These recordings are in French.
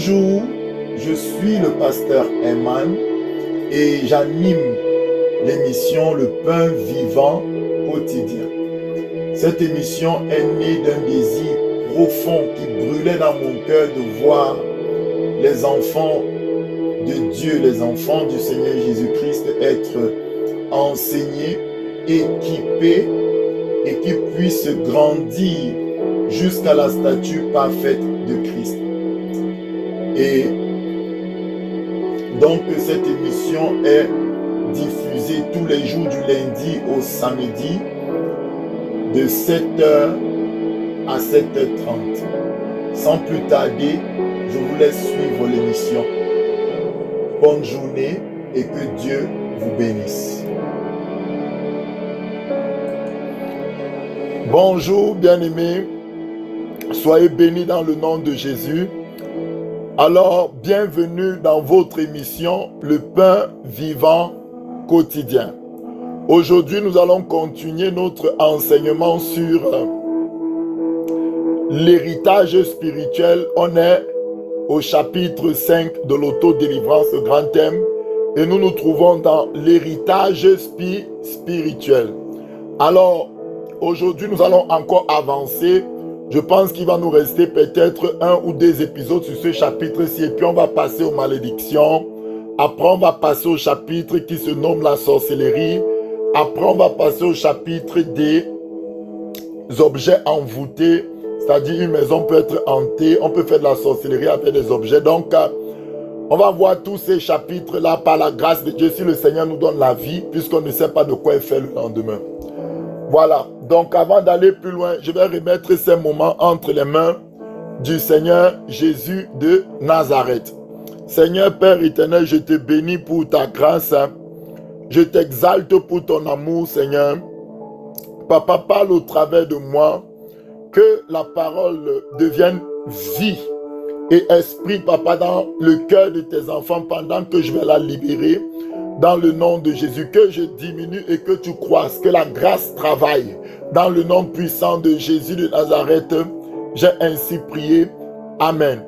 Bonjour, je suis le pasteur Eman et j'anime l'émission Le Pain Vivant Quotidien. Cette émission est née d'un désir profond qui brûlait dans mon cœur de voir les enfants de Dieu, les enfants du Seigneur Jésus-Christ être enseignés, équipés et qu'ils puissent grandir jusqu'à la stature parfaite de Christ. Et donc cette émission est diffusée tous les jours du lundi au samedi de 7h à 7h30. Sans plus tarder, je vous laisse suivre l'émission. Bonne journée et que Dieu vous bénisse. Bonjour bien-aimés, soyez bénis dans le nom de Jésus. Alors, bienvenue dans votre émission Le Pain Vivant Quotidien. Aujourd'hui, nous allons continuer notre enseignement sur l'héritage spirituel. On est au chapitre 5 de l'autodélivrance, le grand thème, et nous nous trouvons dans l'héritage spirituel. Alors, aujourd'hui, nous allons encore avancer. Je pense qu'il va nous rester peut-être 1 ou 2 épisodes sur ce chapitre-ci, et puis on va passer aux malédictions. Après, on va passer au chapitre qui se nomme la sorcellerie. Après, on va passer au chapitre des objets envoûtés. C'est-à-dire, une maison peut être hantée, on peut faire de la sorcellerie avec des objets. Donc, on va voir tous ces chapitres-là par la grâce de Dieu, si le Seigneur nous donne la vie, puisqu'on ne sait pas de quoi il fait le lendemain. Voilà, donc avant d'aller plus loin, je vais remettre ces moments entre les mains du Seigneur Jésus de Nazareth. Seigneur Père éternel, je te bénis pour ta grâce. Je t'exalte pour ton amour, Seigneur. Papa, parle au travers de moi. Que la parole devienne vie et esprit, Papa, dans le cœur de tes enfants pendant que je vais la libérer. Dans le nom de Jésus, que je diminue et que tu croisses, que la grâce travaille. Dans le nom puissant de Jésus de Nazareth, j'ai ainsi prié. Amen.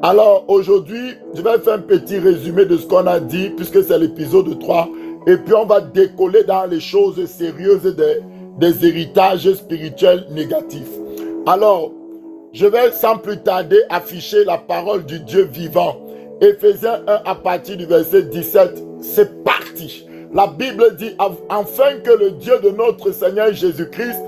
Alors aujourd'hui, je vais faire un petit résumé de ce qu'on a dit, puisque c'est l'épisode 3. Et puis on va décoller dans les choses sérieuses des héritages spirituels négatifs. Alors, je vais sans plus tarder afficher la parole du Dieu vivant. Éphésiens 1 à partir du verset 17. C'est parti. La Bible dit, afin que le Dieu de notre Seigneur Jésus-Christ,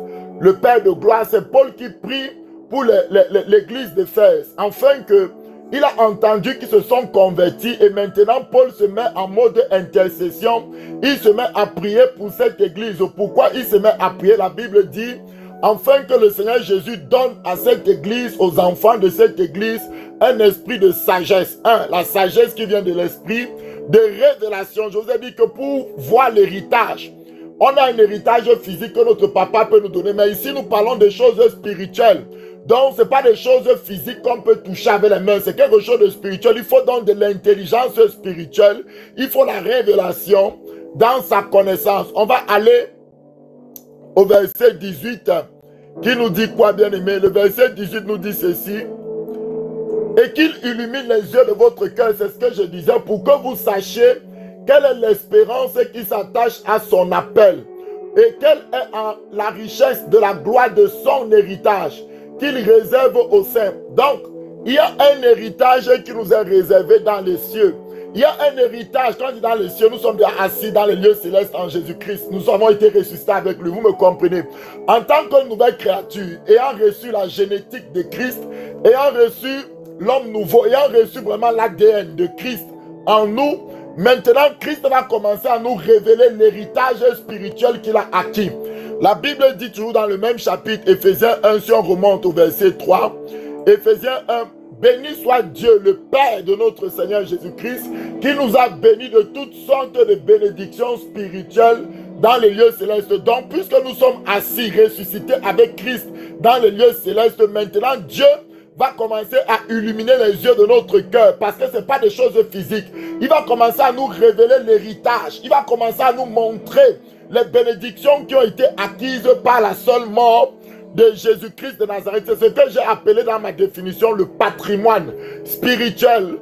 le Père de gloire, c'est Paul qui prie pour l'église d'Éphèse, afin que il a entendu qu'ils se sont convertis et maintenant Paul se met en mode intercession. Il se met à prier pour cette église. Pourquoi il se met à prier? La Bible dit, afin que le Seigneur Jésus donne à cette église, aux enfants de cette église, un esprit de sagesse. La sagesse qui vient de l'esprit de révélation. Je vous ai dit que pour voir l'héritage, on a un héritage physique que notre papa peut nous donner, mais ici nous parlons des choses spirituelles. Donc ce n'est pas des choses physiques qu'on peut toucher avec les mains, c'est quelque chose de spirituel. Il faut donc de l'intelligence spirituelle, il faut la révélation dans sa connaissance. On va aller au verset 18 qui nous dit quoi, bien aimé? Le verset 18 nous dit ceci. Et qu'il illumine les yeux de votre cœur, c'est ce que je disais, pour que vous sachiez quelle est l'espérance qui s'attache à son appel et quelle est la richesse de la gloire de son héritage qu'il réserve aux saints. Donc, il y a un héritage qui nous est réservé dans les cieux. Il y a un héritage, quand on dit dans les cieux, nous sommes bien assis dans les lieux célestes en Jésus-Christ. Nous avons été ressuscités avec lui, vous me comprenez. En tant que nouvelle créature, ayant reçu la génétique de Christ, ayant reçu l'homme nouveau, ayant reçu vraiment l'ADN de Christ en nous, maintenant Christ va commencer à nous révéler l'héritage spirituel qu'il a acquis. La Bible dit toujours dans le même chapitre, Éphésiens 1, si on remonte au verset 3, Éphésiens 1, béni soit Dieu, le Père de notre Seigneur Jésus-Christ, qui nous a bénis de toutes sortes de bénédictions spirituelles dans les lieux célestes. Donc, puisque nous sommes assis, ressuscités avec Christ dans les lieux célestes, maintenant Dieu va commencer à illuminer les yeux de notre cœur, parce que ce n'est pas des choses physiques. Il va commencer à nous révéler l'héritage. Il va commencer à nous montrer les bénédictions qui ont été acquises par la seule mort de Jésus-Christ de Nazareth. C'est ce que j'ai appelé dans ma définition le patrimoine spirituel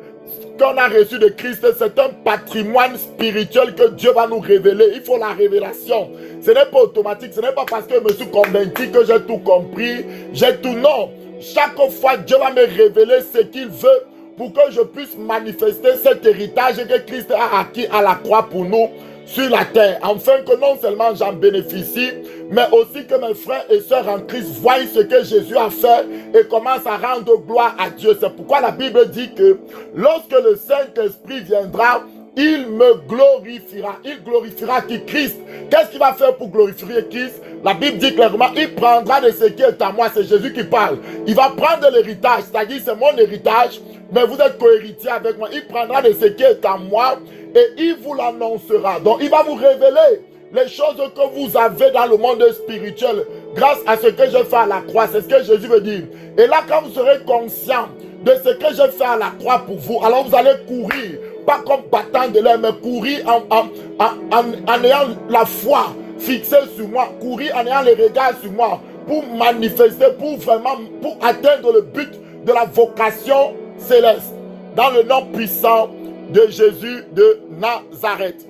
qu'on a reçu de Christ. C'est un patrimoine spirituel que Dieu va nous révéler. Il faut la révélation. Ce n'est pas automatique. Ce n'est pas parce que je me suis convaincu que j'ai tout compris. J'ai tout. Non. Chaque fois, Dieu va me révéler ce qu'il veut pour que je puisse manifester cet héritage que Christ a acquis à la croix pour nous sur la terre, afin que non seulement j'en bénéficie, mais aussi que mes frères et sœurs en Christ voient ce que Jésus a fait et commencent à rendre gloire à Dieu. C'est pourquoi la Bible dit que lorsque le Saint-Esprit viendra, il me glorifiera. Il glorifiera qui? Christ. Qu'est-ce qu'il va faire pour glorifier Christ? La Bible dit clairement, il prendra de ce qui est à moi. C'est Jésus qui parle. Il va prendre l'héritage, c'est-à-dire c'est mon héritage, mais vous êtes co-héritier avec moi. Il prendra de ce qui est à moi et il vous l'annoncera. Donc il va vous révéler les choses que vous avez dans le monde spirituel grâce à ce que je fais à la croix. C'est ce que Jésus veut dire. Et là, quand vous serez conscient de ce que je fais à la croix pour vous, alors vous allez courir, pas comme battant de l'air, mais courir en ayant la foi fixée sur moi, courir en ayant les regards sur moi, pour manifester, pour vraiment, pour atteindre le but de la vocation céleste, dans le nom puissant de Jésus de Nazareth.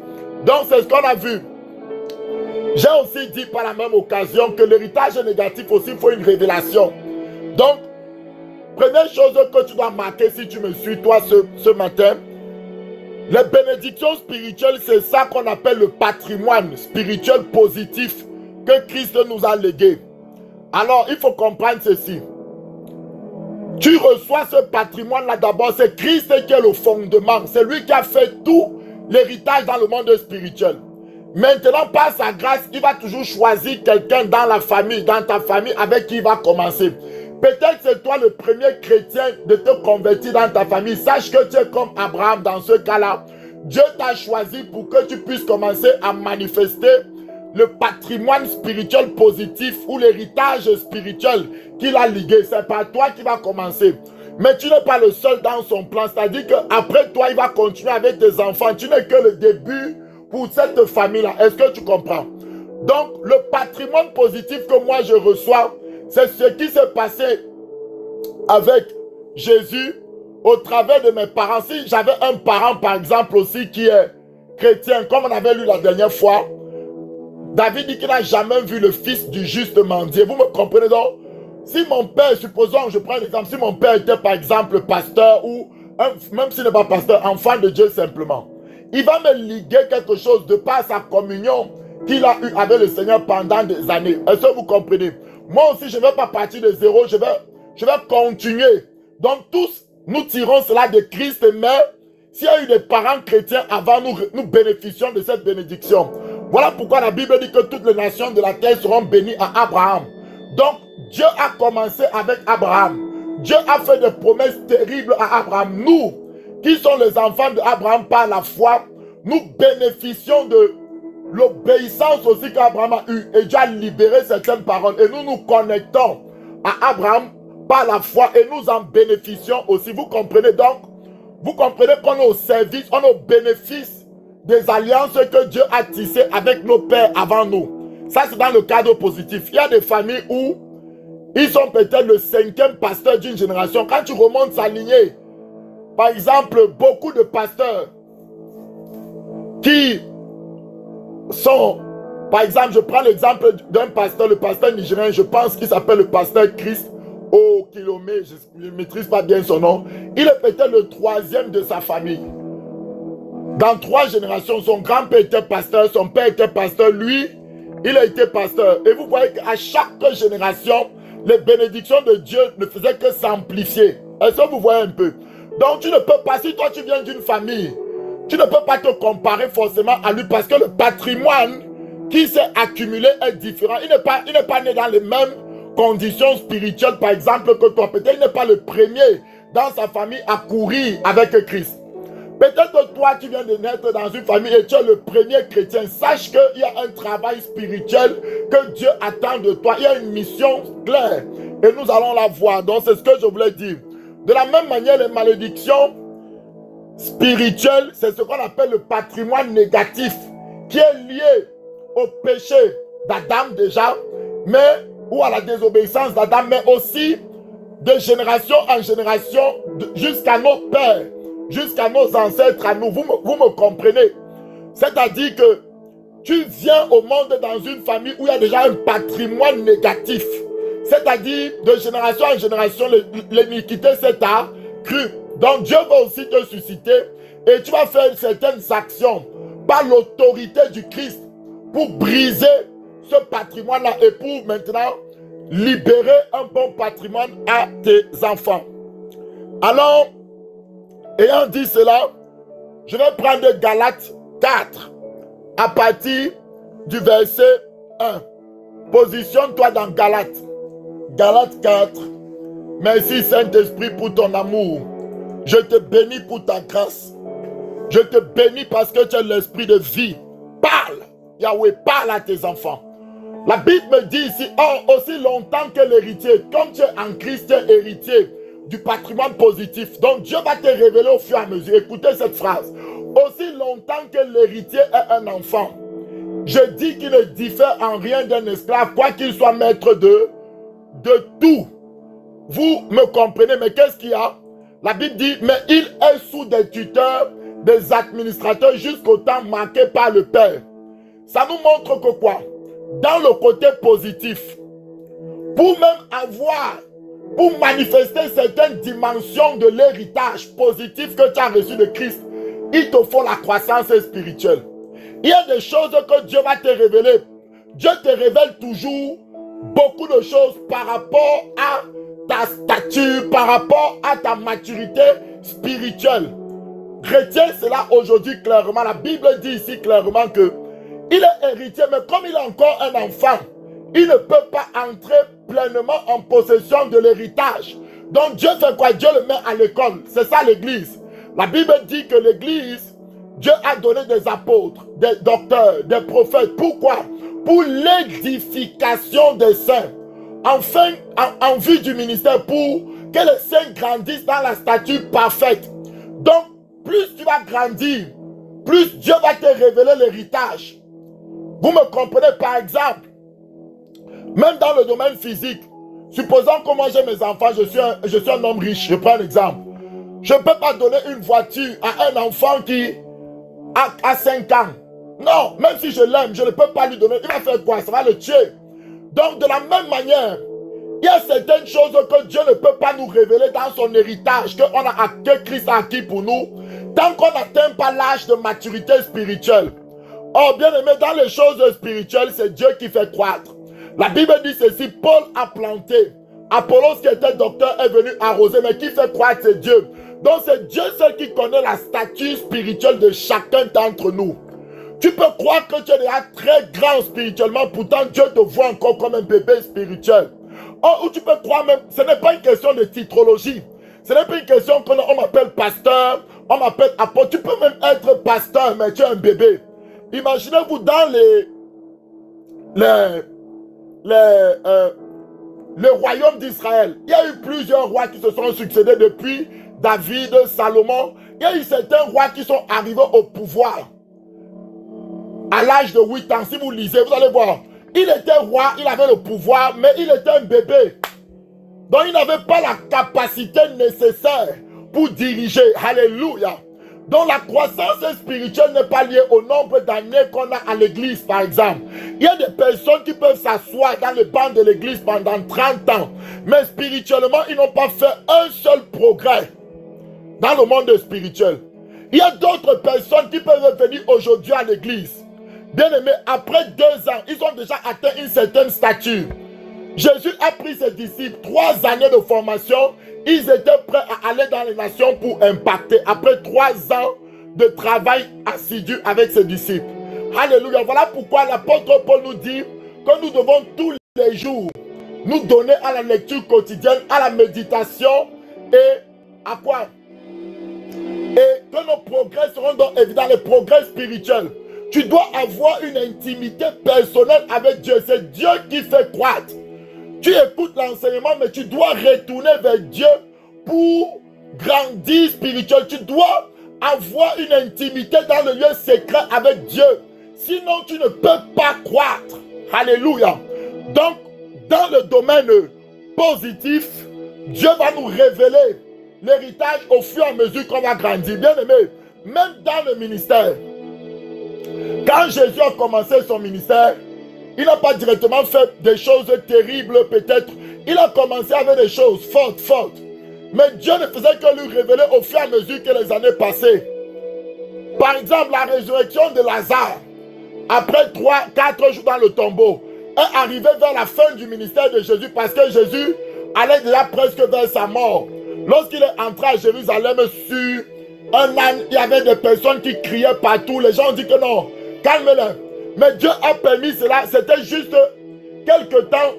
Donc c'est ce qu'on a vu. J'ai aussi dit par la même occasion que l'héritage négatif aussi, il faut une révélation. Donc, première chose que tu dois marquer si tu me suis toi ce matin, les bénédictions spirituelles, c'est ça qu'on appelle le patrimoine spirituel positif que Christ nous a légué. Alors, il faut comprendre ceci. Tu reçois ce patrimoine-là d'abord, c'est Christ qui est le fondement. C'est lui qui a fait tout l'héritage dans le monde spirituel. Maintenant, par sa grâce, il va toujours choisir quelqu'un dans la famille, dans ta famille, avec qui il va commencer. Peut-être c'est toi le premier chrétien de te convertir dans ta famille. Sache que tu es comme Abraham dans ce cas-là. Dieu t'a choisi pour que tu puisses commencer à manifester le patrimoine spirituel positif ou l'héritage spirituel qu'il a ligué. C'est par toi qui va commencer. Mais tu n'es pas le seul dans son plan. C'est-à-dire qu'après toi, il va continuer avec tes enfants. Tu n'es que le début pour cette famille-là. Est-ce que tu comprends? Donc, le patrimoine positif que moi je reçois, c'est ce qui s'est passé avec Jésus au travers de mes parents. Si j'avais un parent, par exemple, aussi qui est chrétien, comme on avait lu la dernière fois, David dit qu'il n'a jamais vu le fils du juste mendier. Vous me comprenez donc? Si mon père, supposons, je prends l'exemple, si mon père était par exemple pasteur ou, même s'il n'est pas pasteur, enfant de Dieu simplement, il va me liguer quelque chose de par sa communion qu'il a eue avec le Seigneur pendant des années. Est-ce que vous comprenez? Moi aussi, je ne vais pas partir de zéro, je vais continuer. Donc tous, nous tirons cela de Christ, mais s'il y a eu des parents chrétiens avant, nous bénéficions de cette bénédiction. Voilà pourquoi la Bible dit que toutes les nations de la terre seront bénies à Abraham. Donc, Dieu a commencé avec Abraham. Dieu a fait des promesses terribles à Abraham. Nous, qui sommes les enfants d'Abraham par la foi, nous bénéficions de l'obéissance aussi qu'Abraham a eue. Et Dieu a libéré certaines paroles. Et nous nous connectons à Abraham par la foi et nous en bénéficions aussi. Vous comprenez donc? Vous comprenez qu'on est au service, on est au bénéfice des alliances que Dieu a tissées avec nos pères avant nous. Ça, c'est dans le cadre positif. Il y a des familles où ils sont peut-être le 5e pasteur d'une génération. Quand tu remontes sa lignée, par exemple, beaucoup de pasteurs qui sont, par exemple, je prends l'exemple d'un pasteur, le pasteur nigérien, je pense qu'il s'appelle le pasteur Christ Okilome, je ne maîtrise pas bien son nom. Il est peut-être le 3e de sa famille. Dans 3 générations, son grand-père était pasteur, son père était pasteur, lui, il a été pasteur. Et vous voyez qu'à chaque génération, les bénédictions de Dieu ne faisaient que s'amplifier. Est-ce que vous voyez un peu? Donc tu ne peux pas, si toi tu viens d'une famille, tu ne peux pas te comparer forcément à lui parce que le patrimoine qui s'est accumulé est différent. Il n'est pas né dans les mêmes conditions spirituelles, par exemple, que toi. Peut-être il n'est pas le premier dans sa famille à courir avec Christ. Peut-être que toi, tu viens de naître dans une famille et tu es le premier chrétien. Sache qu'il y a un travail spirituel que Dieu attend de toi. Il y a une mission claire et nous allons la voir. Donc, c'est ce que je voulais dire. De la même manière, les malédictions spirituelles, c'est ce qu'on appelle le patrimoine négatif qui est lié au péché d'Adam déjà, mais ou à la désobéissance d'Adam, mais aussi de génération en génération jusqu'à nos pères, jusqu'à nos ancêtres à nous. Vous me comprenez? C'est-à-dire que tu viens au monde dans une famille où il y a déjà un patrimoine négatif. C'est-à-dire, de génération en génération, l'iniquité s'est accrue. Donc Dieu va aussi te susciter et tu vas faire certaines actions par l'autorité du Christ pour briser ce patrimoine-là et pour maintenant libérer un bon patrimoine à tes enfants. Alors, ayant dit cela, je vais prendre Galates 4 à partir du verset 1. Positionne-toi dans Galates. Galates 4. Merci Saint-Esprit pour ton amour. Je te bénis pour ta grâce. Je te bénis parce que tu es l'esprit de vie. Parle, Yahweh, parle à tes enfants. La Bible me dit ici, aussi longtemps que l'héritier, comme tu es en Christ, tu es héritier du patrimoine positif. Donc Dieu va te révéler au fur et à mesure. Écoutez cette phrase. Aussi longtemps que l'héritier est un enfant, je dis qu'il ne diffère en rien d'un esclave, quoi qu'il soit maître de tout. Vous me comprenez, mais qu'est-ce qu'il y a? La Bible dit, mais il est sous des tuteurs, des administrateurs jusqu'au temps marqué par le Père. Ça nous montre que quoi? Dans le côté positif, pour manifester certaines dimensions de l'héritage positif que tu as reçu de Christ, il te faut la croissance spirituelle. Il y a des choses que Dieu va te révéler. Dieu te révèle toujours beaucoup de choses par rapport à ta stature, par rapport à ta maturité spirituelle. Retiens cela aujourd'hui clairement. La Bible dit ici clairement que il est héritier, mais comme il est encore un enfant, il ne peut pas entrer pleinement en possession de l'héritage. Donc Dieu fait quoi? Dieu le met à l'école. C'est ça l'église. La Bible dit que l'église, Dieu a donné des apôtres, des docteurs, des prophètes. Pourquoi? Pour l'édification des saints. Enfin, en vue du ministère, pour que les saints grandissent dans la stature parfaite. Donc, plus tu vas grandir, plus Dieu va te révéler l'héritage. Vous me comprenez? Par exemple, même dans le domaine physique, supposons que moi j'ai mes enfants, je suis un homme riche, je prends l'exemple. Je ne peux pas donner une voiture à un enfant qui a 5 ans. Non, même si je l'aime, je ne peux pas lui donner. Il va faire quoi? Ça va le tuer. Donc de la même manière, il y a certaines choses que Dieu ne peut pas nous révéler dans son héritage que Christ a acquis pour nous, tant qu'on n'atteint pas l'âge de maturité spirituelle. Oh, bien aimé, dans les choses spirituelles, c'est Dieu qui fait croître. La Bible dit ceci, Paul a planté. Apollos qui était docteur est venu arroser, mais qui fait croître, c'est Dieu. Donc c'est Dieu seul qui connaît la stature spirituelle de chacun d'entre nous. Tu peux croire que tu es déjà très grand spirituellement, pourtant Dieu te voit encore comme un bébé spirituel. Ou tu peux croire même, ce n'est pas une question de titrologie. Ce n'est pas une question qu'on m'appelle pasteur, on m'appelle apôtre. Tu peux même être pasteur, mais tu es un bébé. Imaginez-vous dans le royaume d'Israël. Il y a eu plusieurs rois qui se sont succédés depuis David, Salomon. Il y a eu certains rois qui sont arrivés au pouvoir à l'âge de 8 ans. Si vous lisez, vous allez voir. Il était roi, il avait le pouvoir, mais il était un bébé. Donc il n'avait pas la capacité nécessaire pour diriger. Alléluia. Donc la croissance spirituelle n'est pas liée au nombre d'années qu'on a à l'église, par exemple. Il y a des personnes qui peuvent s'asseoir dans le banc de l'église pendant 30 ans, mais spirituellement, ils n'ont pas fait un seul progrès dans le monde spirituel. Il y a d'autres personnes qui peuvent venir aujourd'hui à l'église. Bien aimé, après 2 ans, ils ont déjà atteint une certaine stature. Jésus a pris ses disciples 3 années de formation. Ils étaient prêts à aller dans les nations pour impacter. Après 3 ans de travail assidu avec ses disciples. Alléluia. Voilà pourquoi l'apôtre Paul nous dit que nous devons tous les jours nous donner à la lecture quotidienne, à la méditation et à quoi? Et que nos progrès seront donc évidents, les progrès spirituels. Tu dois avoir une intimité personnelle avec Dieu. C'est Dieu qui fait croître. Tu écoutes l'enseignement, mais tu dois retourner vers Dieu pour grandir spirituel. Tu dois avoir une intimité dans le lieu secret avec Dieu. Sinon, tu ne peux pas croître. Alléluia. Donc, Dans le domaine positif, Dieu va nous révéler l'héritage au fur et à mesure qu'on va grandir. Bien aimé, même dans le ministère, quand Jésus a commencé son ministère, il n'a pas directement fait des choses terribles peut-être. Il a commencé avec des choses fortes. Mais Dieu ne faisait que lui révéler au fur et à mesure que les années passaient. Par exemple, la résurrection de Lazare, après 3-4 jours dans le tombeau, est arrivée vers la fin du ministère de Jésus parce que Jésus allait déjà presque vers sa mort. Lorsqu'il est entré à Jérusalem sur un âne, il y avait des personnes qui criaient partout. Les gens ont dit que non, calme-les. Mais Dieu a permis cela. C'était juste quelques temps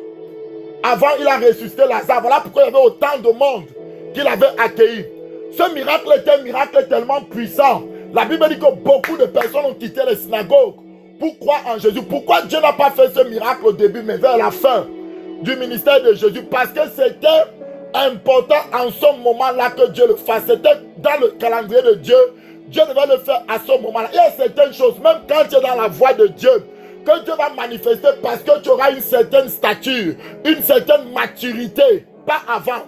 avant il a ressuscité Lazare. Voilà pourquoi il y avait autant de monde qu'il avait accueilli. Ce miracle était un miracle tellement puissant. La Bible dit que beaucoup de personnes ont quitté les synagogues pour croire en Jésus. Pourquoi Dieu n'a pas fait ce miracle au début, mais vers la fin du ministère de Jésus? Parce que c'était important en ce moment-là que Dieu le fasse. C'était dans le calendrier de Dieu. Dieu devait le faire à ce moment-là. Il y a certaines choses, même quand tu es dans la voie de Dieu, que Dieu va manifester parce que tu auras une certaine stature, une certaine maturité, pas avant.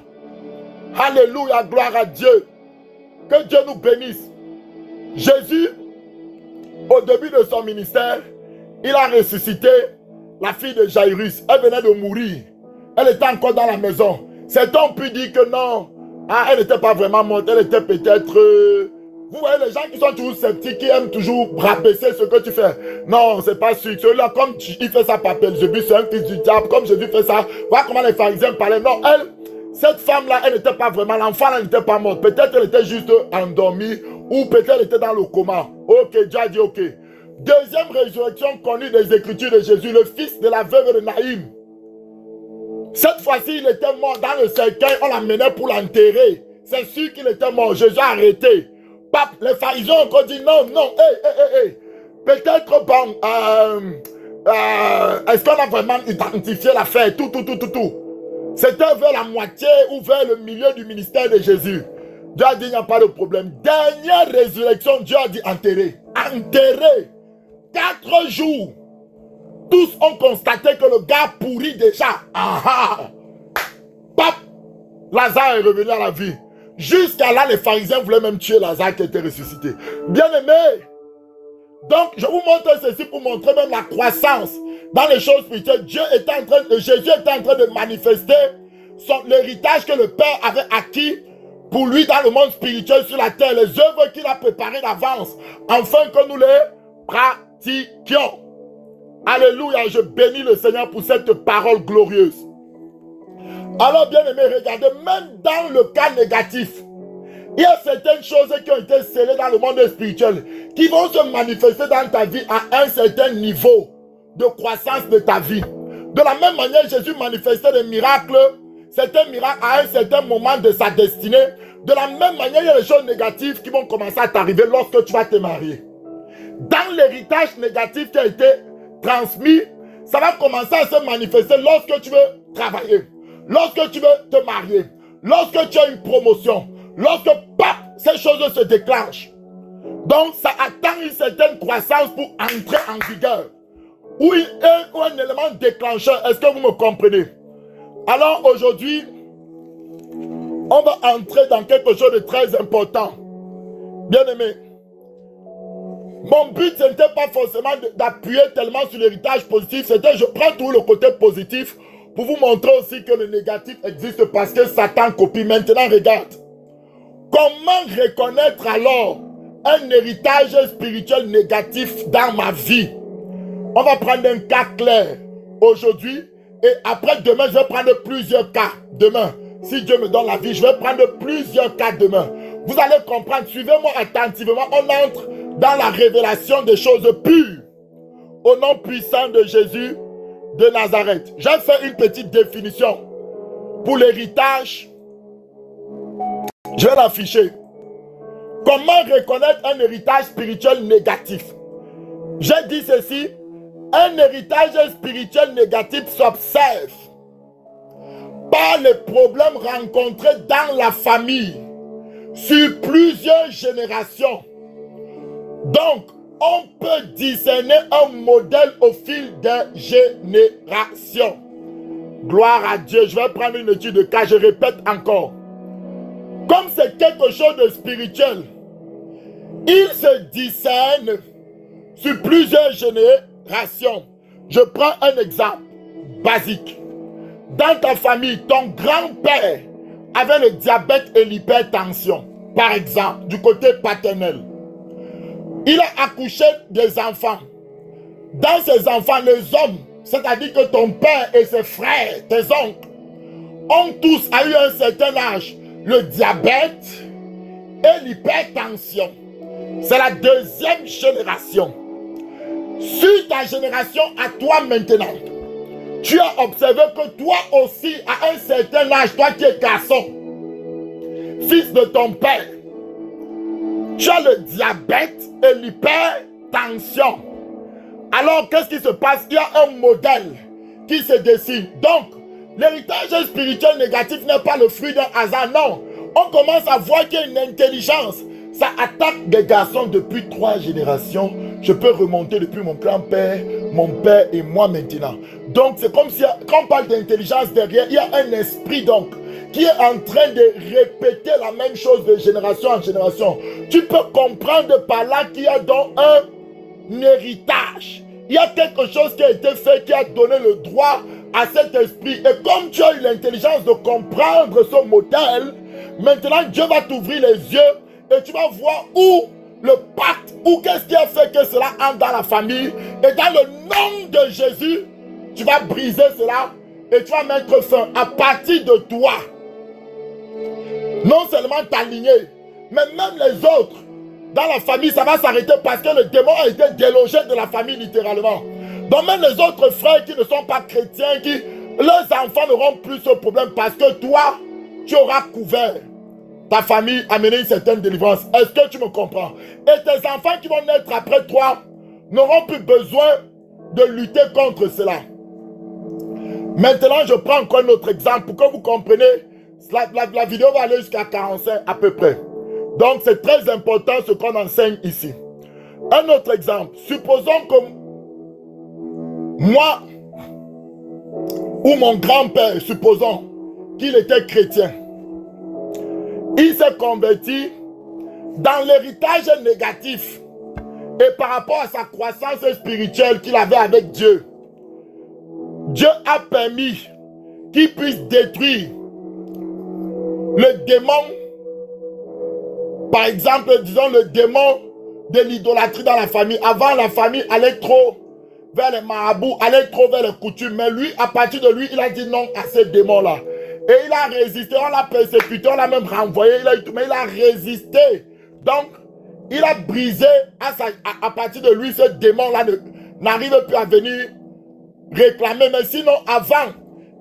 Alléluia, gloire à Dieu. Que Dieu nous bénisse. Jésus, au début de son ministère, il a ressuscité la fille de Jairus. Elle venait de mourir. Elle était encore dans la maison. Certains ont pu dire que non, elle n'était pas vraiment morte. Elle était peut-être... Vous voyez les gens qui sont toujours sceptiques, qui aiment toujours rabaisser ce que tu fais. Non, c'est pas sûr. Celui-là, comme il fait ça par Belzébuth, c'est un fils du diable. Comme Jésus fait ça, voilà comment les pharisiens parlaient. Non, elle, cette femme-là, elle n'était pas vraiment, l'enfant là n'était pas morte. Peut-être qu'elle était juste endormie ou peut-être elle était dans le coma. Ok, Dieu a dit ok. Deuxième résurrection connue des Écritures de Jésus, le fils de la veuve de Naïm. Cette fois-ci, il était mort dans le cercueil, on l'amenait pour l'enterrer. C'est sûr qu'il était mort, Jésus a arrêté. Pape, les pharisiens ont encore dit non, non, peut-être bon, est-ce qu'on a vraiment identifié l'affaire, tout. C'était vers la moitié ou vers le milieu du ministère de Jésus. Dieu a dit il n'y a pas de problème. Dernière résurrection, Dieu a dit enterrer. Enterrer. 4 jours. Tous ont constaté que le gars pourrit déjà. Pape, Lazare est revenu à la vie. Jusqu'à là, les pharisiens voulaient même tuer Lazare qui était ressuscité. Bien aimé. Donc, je vous montre ceci pour montrer même la croissance dans les choses spirituelles. Jésus était en train de manifester l'héritage que le Père avait acquis pour lui dans le monde spirituel sur la terre. Les œuvres qu'il a préparées d'avance, afin que nous les pratiquions. Alléluia, je bénis le Seigneur pour cette parole glorieuse. Alors, bien aimé, regardez, même dans le cas négatif, il y a certaines choses qui ont été scellées dans le monde spirituel qui vont se manifester dans ta vie à un certain niveau de croissance de ta vie. De la même manière, Jésus manifestait des miracles, certains miracles à un certain moment de sa destinée. De la même manière, il y a des choses négatives qui vont commencer à t'arriver lorsque tu vas te marier. Dans l'héritage négatif qui a été transmis, ça va commencer à se manifester lorsque tu veux travailler. Lorsque tu veux te marier, lorsque tu as une promotion, lorsque ces choses se déclenchent. Donc, ça attend une certaine croissance pour entrer en vigueur. Ou un élément déclencheur. Est-ce que vous me comprenez? Alors, aujourd'hui, on va entrer dans quelque chose de très important. Bien aimé, mon but, ce n'était pas forcément d'appuyer tellement sur l'héritage positif. C'était, je prends tout le côté positif pour vous montrer aussi que le négatif existe parce que Satan copie. Maintenant, regarde. Comment reconnaître alors un héritage spirituel négatif dans ma vie? On va prendre un cas clair aujourd'hui et après demain, je vais prendre plusieurs cas. Demain, si Dieu me donne la vie, je vais prendre plusieurs cas demain. Vous allez comprendre, suivez-moi attentivement. On entre dans la révélation des choses pures. Au nom puissant de Jésus de Nazareth. J'ai fait une petite définition pour l'héritage. Je vais l'afficher. Comment reconnaître un héritage spirituel négatif? J'ai dit ceci. Un héritage spirituel négatif s'observe par les problèmes rencontrés dans la famille sur plusieurs générations. Donc, on peut discerner un modèle au fil des générations. Gloire à Dieu. Je vais prendre une étude de cas. Je répète encore. Comme c'est quelque chose de spirituel, il se discerne sur plusieurs générations. Je prends un exemple basique. Dans ta famille, ton grand-père avait le diabète et l'hypertension, par exemple, du côté paternel. Il a accouché des enfants. Dans ces enfants, les hommes, c'est-à-dire que ton père et ses frères, tes oncles, ont tous eu un certain âge le diabète et l'hypertension. C'est la deuxième génération. Sur ta génération à toi maintenant, tu as observé que toi aussi, à un certain âge, toi qui es garçon, fils de ton père, tu as le diabète et l'hypertension. Alors, qu'est-ce qui se passe? Il y a un modèle qui se dessine. Donc, l'héritage spirituel négatif n'est pas le fruit d'un hasard, non. On commence à voir qu'il y a une intelligence. Ça attaque des garçons depuis 3 générations. Je peux remonter depuis mon grand-père, mon père et moi maintenant. Donc, c'est comme si, quand on parle d'intelligence derrière, il y a un esprit donc qui est en train de répéter la même chose de génération en génération. Tu peux comprendre par là qu'il y a donc un héritage. Il y a quelque chose qui a été fait qui a donné le droit à cet esprit. Et comme tu as eu l'intelligence de comprendre ce modèle, maintenant Dieu va t'ouvrir les yeux et tu vas voir où le pacte, ou qu'est-ce qui a fait que cela entre dans la famille. Et dans le nom de Jésus, tu vas briser cela et tu vas mettre fin à partir de toi. Non seulement ta lignée, mais même les autres. Dans la famille, ça va s'arrêter parce que le démon a été délogé de la famille littéralement. Donc même les autres frères qui ne sont pas chrétiens, leurs enfants n'auront plus ce problème parce que toi, tu auras couvert ta famille, amené une certaine délivrance. Est-ce que tu me comprends? Et tes enfants qui vont naître après toi n'auront plus besoin de lutter contre cela. Maintenant, je prends encore un autre exemple pour que vous compreniez. La vidéo va aller jusqu'à 45 à peu près. Donc, c'est très important ce qu'on enseigne ici. Un autre exemple. Supposons que moi ou mon grand-père, supposons qu'il était chrétien. Il s'est converti dans l'héritage négatif. Et par rapport à sa croissance spirituelle qu'il avait avec Dieu, Dieu a permis qu'il puisse détruire le démon. Par exemple, disons le démon de l'idolâtrie dans la famille. Avant, la famille allait trop vers les marabouts, allait trop vers les coutumes. Mais lui, à partir de lui, il a dit non à ces démons-là. Et il a résisté, on l'a persécuté, on l'a même renvoyé, mais il a résisté. Donc, il a brisé, à partir de lui, ce démon-là n'arrive plus à venir réclamer. Mais sinon, avant,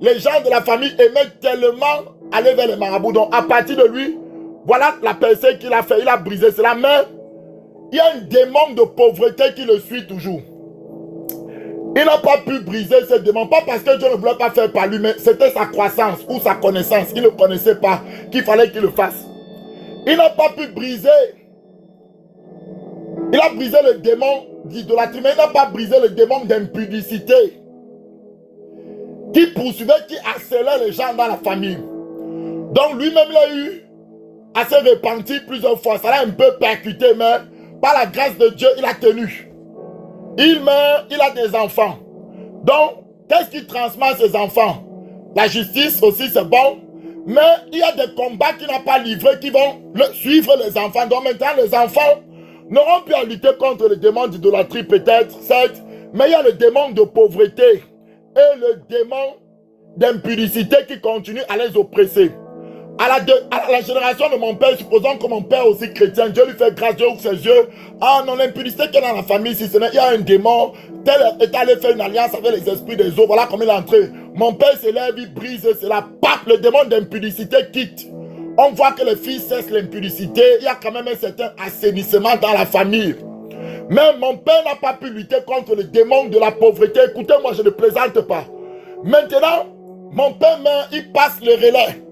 les gens de la famille aimaient tellement aller vers les marabouts. Donc, à partir de lui, voilà la percée qu'il a fait, il a brisé cela. Mais il y a un démon de pauvreté qui le suit toujours. Il n'a pas pu briser ce démon, pas parce que Dieu ne voulait pas faire par lui, mais c'était sa croissance ou sa connaissance. Il ne connaissait pas qu'il fallait qu'il le fasse. Il n'a pas pu briser. Il a brisé le démon d'idolâtrie, mais il n'a pas brisé le démon d'impudicité qui poursuivait, qui harcelait les gens dans la famille. Donc lui-même, il a eu à se repentir plusieurs fois. Ça l'a un peu percuté, mais par la grâce de Dieu, il a tenu. Il meurt, il a des enfants. Donc, qu'est-ce qui transmet ses enfants? La justice aussi, c'est bon. Mais il y a des combats qu'il n'a pas livrés qui vont suivre les enfants. Donc maintenant, les enfants n'auront plus à lutter contre le démon d'idolâtrie, peut-être, certes. Mais il y a le démon de pauvreté et le démon d'impudicité qui continue à les oppresser. À la génération de mon père, supposons que mon père aussi chrétien, Dieu lui fait grâce, Dieu ouvre ses yeux. Ah non, l'impudicité qu'il y a dans la famille, si ce n'est, il y a un démon, tel est allé faire une alliance avec les esprits des eaux, voilà comment il est entré. Mon père s'élève, il brise cela, pape, le démon d'impudicité quitte. On voit que les filles cessent l'impudicité, il y a quand même un certain assainissement dans la famille. Mais mon père n'a pas pu lutter contre le démon de la pauvreté. Écoutez-moi, je ne plaisante pas. Maintenant, mon père meurt, il passe le relais.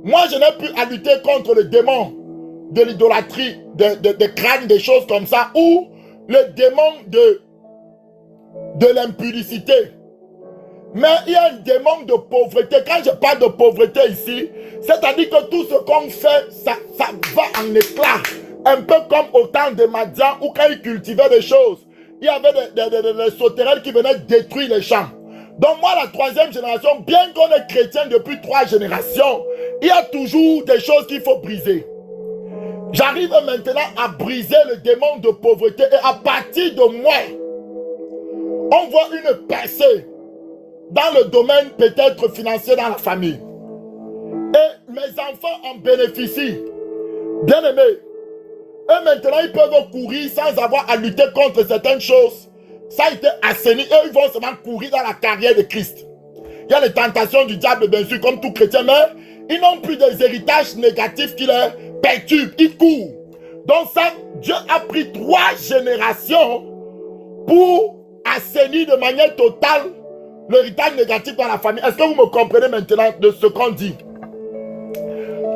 Moi, je n'ai plus à lutter contre le démon de l'idolâtrie, de crâne, des choses comme ça, ou le démon de l'impudicité. Mais il y a un démon de pauvreté. Quand je parle de pauvreté ici, c'est-à-dire que tout ce qu'on fait, ça va en éclat. Un peu comme au temps de Madian, où quand ils cultivaient des choses, il y avait des sauterelles qui venaient détruire les champs. Donc moi, la troisième génération, bien qu'on est chrétien depuis 3 générations, il y a toujours des choses qu'il faut briser. J'arrive maintenant à briser le démon de pauvreté et à partir de moi, on voit une percée dans le domaine peut-être financier dans la famille. Et mes enfants en bénéficient. Bien aimés, eux maintenant ils peuvent courir sans avoir à lutter contre certaines choses. Ça a été assaini et ils vont seulement courir dans la carrière de Christ. Il y a les tentations du diable bien sûr comme tout chrétien, mais ils n'ont plus des héritages négatifs qui les perturbent, ils courent. Donc ça, Dieu a pris 3 générations pour assainir de manière totale l'héritage négatif dans la famille. Est-ce que vous me comprenez maintenant de ce qu'on dit?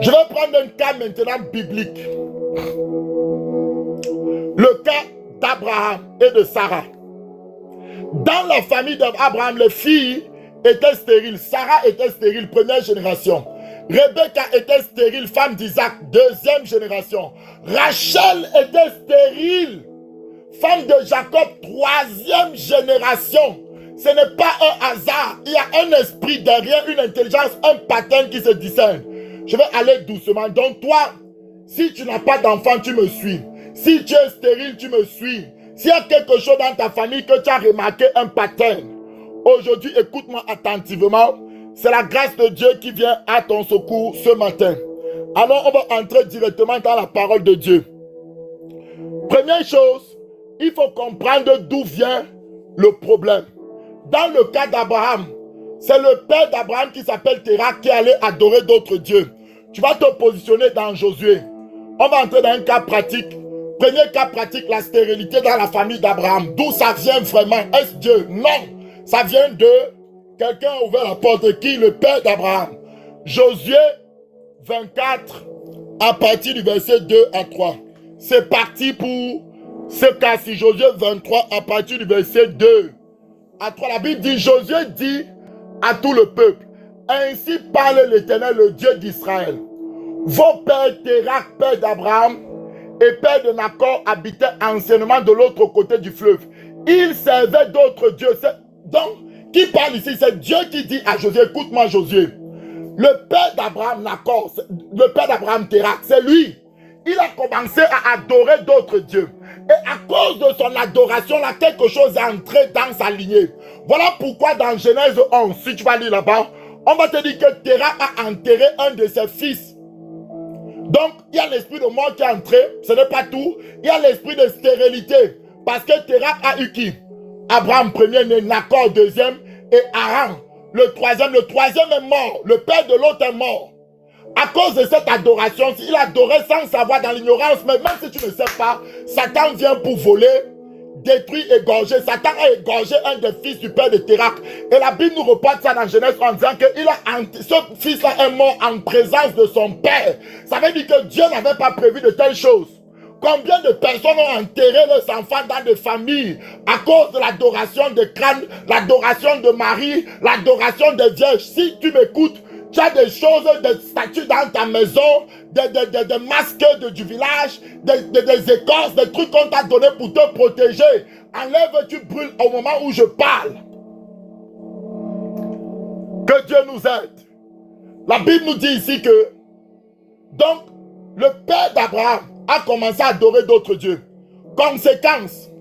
Je vais prendre un cas maintenant biblique. Le cas d'Abraham et de Sarah. Dans la famille d'Abraham, les filles étaient stériles. Sarah était stérile, première génération. Rebecca était stérile, femme d'Isaac, deuxième génération. Rachel était stérile, femme de Jacob, troisième génération. Ce n'est pas un hasard. Il y a un esprit derrière, une intelligence, un pattern qui se discerne. Je vais aller doucement. Donc toi, si tu n'as pas d'enfant, tu me suis. Si tu es stérile, tu me suis. S'il y a quelque chose dans ta famille que tu as remarqué un pattern, aujourd'hui, écoute-moi attentivement. C'est la grâce de Dieu qui vient à ton secours ce matin. Alors, on va entrer directement dans la parole de Dieu. Première chose, il faut comprendre d'où vient le problème. Dans le cas d'Abraham, c'est le père d'Abraham qui s'appelle Téra qui allait adorer d'autres dieux. Tu vas te positionner dans Josué. On va entrer dans un cas pratique. Premier cas pratique, la stérilité dans la famille d'Abraham. D'où ça vient vraiment? Est-ce Dieu? Non. Ça vient de quelqu'un a ouvert la porte. Qui? Le père d'Abraham. Josué 24, à partir du verset 2 à 3. C'est parti pour ce cas-ci. Josué 23, à partir du verset 2 à 3. La Bible dit, Josué dit à tout le peuple, ainsi parle l'Éternel, le Dieu d'Israël. Vos pères, Térak, père d'Abraham, et père de Nacor, habitaient anciennement de l'autre côté du fleuve. Ils servaient d'autres dieux. Donc, qui parle ici? C'est Dieu qui dit à Josué, écoute-moi Josué. Le père d'Abraham, Nacor, le père d'Abraham, Térak, c'est lui. Il a commencé à adorer d'autres dieux. Et à cause de son adoration, là, quelque chose est entré dans sa lignée. Voilà pourquoi dans Genèse 11, si tu vas lire là-bas, on va te dire que Térak a enterré un de ses fils. Donc, il y a l'esprit de mort qui est entré, ce n'est pas tout. Il y a l'esprit de stérilité. Parce que Térak a eu qui? Abraham, premier-né, Nacor, deuxième, et Haran, le troisième. Le troisième est mort. Le père de l'autre est mort. À cause de cette adoration, il adorait sans savoir dans l'ignorance, mais même si tu ne sais pas, Satan vient pour voler, détruire, égorger. Satan a égorgé un des fils du père de Térak. Et la Bible nous reporte ça dans Genèse en disant que ce fils-là est mort en présence de son père. Ça veut dire que Dieu n'avait pas prévu de telles choses. Combien de personnes ont enterré leurs enfants dans des familles à cause de l'adoration de crâne, l'adoration de Marie, l'adoration des vierges? Si tu m'écoutes, tu as des choses, des statues dans ta maison, des masques du village, des écorces, des trucs qu'on t'a donné pour te protéger. Enlève, tu brûles au moment où je parle. Que Dieu nous aide. La Bible nous dit ici que, donc, le père d'Abraham a commencé à adorer d'autres dieux. Conséquence,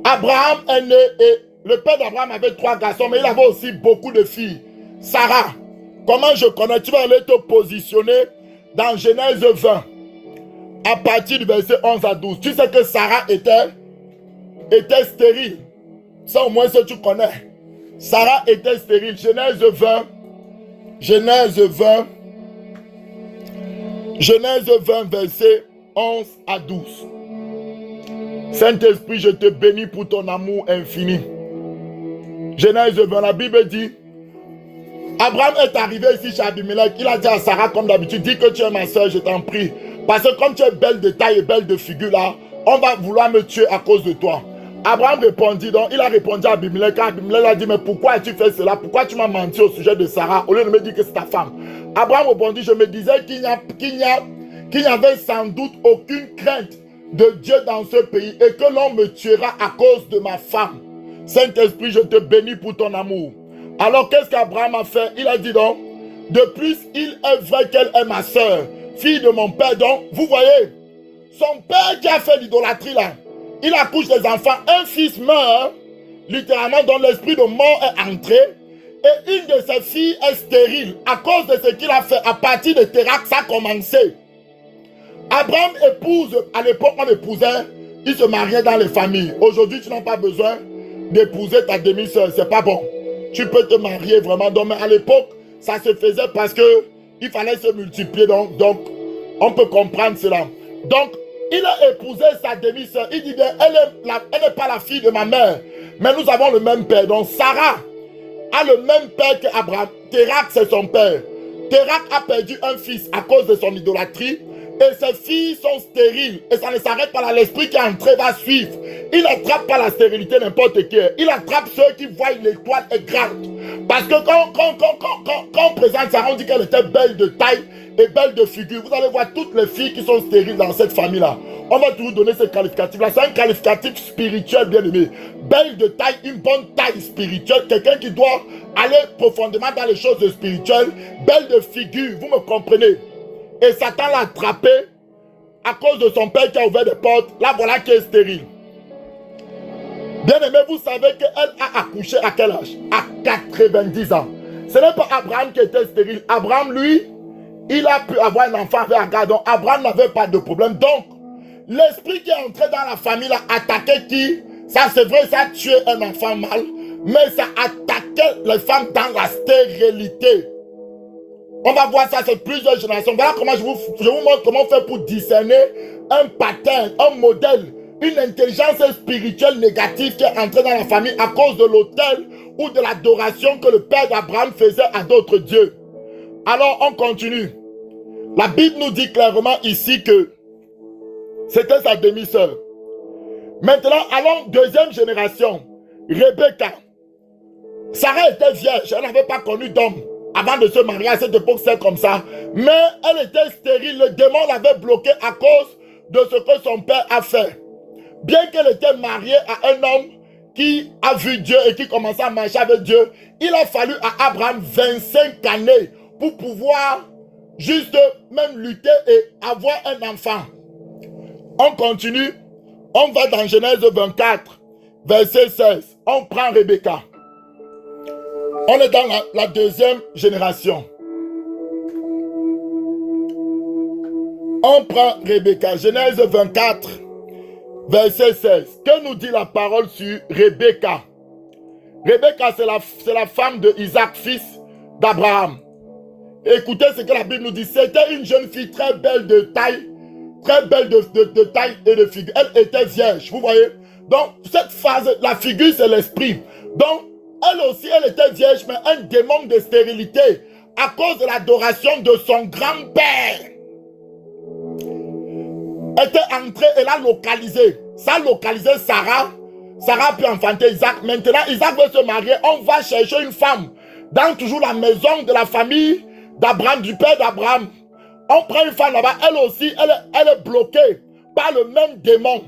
Abraham est né et le père d'Abraham avait 3 garçons, mais il avait aussi beaucoup de filles. Sarah, comment je connais? Tu vas aller te positionner dans Genèse 20, à partir du verset 11 à 12. Tu sais que Sarah était stérile. Ça au moins ce que tu connais. Sarah était stérile. Genèse 20, Genèse 20, verset 11 à 12. Saint-Esprit, je te bénis pour ton amour infini. Genèse 20, la Bible dit, Abraham est arrivé ici chez Abimelech. Il a dit à Sarah comme d'habitude, dis que tu es ma soeur, je t'en prie. Parce que comme tu es belle de taille et belle de figure là, on va vouloir me tuer à cause de toi. Abraham répondit donc, il a répondu à Abimelech. Abimelech a dit, mais pourquoi as-tu fait cela? Pourquoi tu m'as menti au sujet de Sarah au lieu de me dire que c'est ta femme? Abraham répondit, je me disais qu'il n'y avait sans doute aucune crainte de Dieu dans ce pays et que l'on me tuera à cause de ma femme. Saint-Esprit, je te bénis pour ton amour. Alors qu'est-ce qu'Abraham a fait? Il a dit donc, de plus, il est vrai qu'elle est ma soeur, fille de mon père. Donc, vous voyez, son père qui a fait l'idolâtrie là, il accouche des enfants, un fils meurt, littéralement, dont l'esprit de mort est entré, et une de ses filles est stérile à cause de ce qu'il a fait. À partir de Térak, ça a commencé. Abraham épouse, à l'époque on épousait, il se mariait dans les familles. Aujourd'hui, tu n'as pas besoin d'épouser ta demi-sœur, c'est pas bon. Tu peux te marier vraiment. Donc, mais à l'époque, ça se faisait parce que il fallait se multiplier. Donc, on peut comprendre cela. Donc, il a épousé sa demi-sœur. Il dit bien, elle n'est pas la fille de ma mère, mais nous avons le même père. Donc, Sarah a le même père qu'Abraham. Térak, c'est son père. Térak a perdu un fils à cause de son idolâtrie. Et ses filles sont stériles. Et ça ne s'arrête pas là. L'esprit qui est entré va suivre. Il n'attrape pas la stérilité n'importe qui. Il attrape ceux qui voient l'étoile est grande. Parce que quand on présente Sarah, on dit qu'elle était belle de taille et belle de figure. Vous allez voir toutes les filles qui sont stériles dans cette famille-là. On va toujours donner ce qualificatif-là. C'est un qualificatif spirituel, bien aimé. Belle de taille, une bonne taille spirituelle. Quelqu'un qui doit aller profondément dans les choses spirituelles. Belle de figure, vous me comprenez. Et Satan l'a attrapé à cause de son père qui a ouvert des portes. Là, voilà qui est stérile. Bien aimé, vous savez qu'elle a accouché à quel âge? À 90 ans. Ce n'est pas Abraham qui était stérile. Abraham, lui, il a pu avoir un enfant avec Agar. Donc, Abraham n'avait pas de problème. Donc, l'esprit qui est entré dans la famille a attaqué qui? Ça, c'est vrai, ça a tué un enfant mâle. Mais ça attaquait les femmes dans la stérilité. On va voir ça sur plusieurs générations. Voilà comment je vous montre comment faire pour discerner un pattern, un modèle, une intelligence spirituelle négative qui est entrée dans la famille à cause de l'autel ou de l'adoration que le père d'Abraham faisait à d'autres dieux. Alors on continue. La Bible nous dit clairement ici que c'était sa demi-sœur. Maintenant, allons deuxième génération. Rebecca. Sarah était vierge, elle n'avait pas connu d'homme. Avant de se marier, à cette époque, c'est comme ça. Mais elle était stérile. Le démon l'avait bloquée à cause de ce que son père a fait. Bien qu'elle était mariée à un homme qui a vu Dieu et qui commençait à marcher avec Dieu, il a fallu à Abraham 25 années pour pouvoir juste même lutter et avoir un enfant. On continue. On va dans Genèse 24, verset 16. On prend Rebecca. On est dans la deuxième génération. On prend Rebecca. Genèse 24, verset 16. Que nous dit la parole sur Rebecca? Rebecca, c'est la femme de Isaac, fils d'Abraham. Écoutez ce que la Bible nous dit. C'était une jeune fille très belle de taille. Très belle de taille et de figure. Elle était vierge, vous voyez. Donc, cette phase, la figure, c'est l'esprit. Donc, elle aussi, elle était vierge, mais un démon de stérilité à cause de l'adoration de son grand-père. Était entrée et l'a localisé. Ça a localisé Sarah. Sarah a pu enfanter Isaac. Maintenant, Isaac veut se marier. On va chercher une femme dans toujours la maison de la famille d'Abraham, du père d'Abraham. On prend une femme là-bas. Elle aussi, elle est bloquée par le même démon.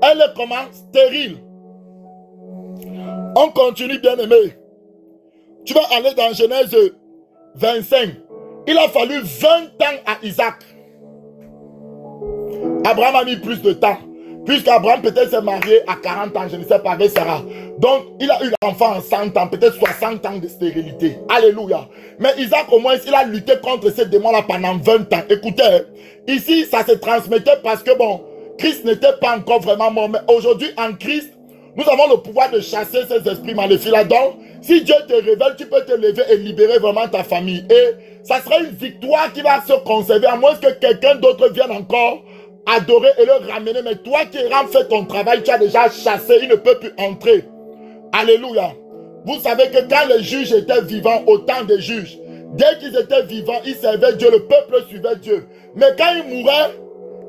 Elle est comment? Stérile. On continue, bien aimé. Tu vas aller dans Genèse 25. Il a fallu 20 ans à Isaac. Abraham a mis plus de temps. Puisqu'Abraham peut-être s'est marié à 40 ans, je ne sais pas, avec Sarah. Donc, il a eu l'enfant en 100 ans, peut-être 60 ans de stérilité. Alléluia. Mais Isaac, au moins, il a lutté contre ces démons-là pendant 20 ans. Écoutez, ici, ça se transmettait parce que, bon, Christ n'était pas encore vraiment mort. Mais aujourd'hui, en Christ, nous avons le pouvoir de chasser ces esprits maléfiques-là. Donc, si Dieu te révèle, tu peux te lever et libérer vraiment ta famille. Et ça sera une victoire qui va se conserver, à moins que quelqu'un d'autre vienne encore adorer et le ramener. Mais toi qui as fait ton travail, tu as déjà chassé, il ne peut plus entrer. Alléluia. Vous savez que quand les juges étaient vivants, au temps des juges, dès qu'ils étaient vivants, ils servaient Dieu, le peuple suivait Dieu. Mais quand ils mouraient,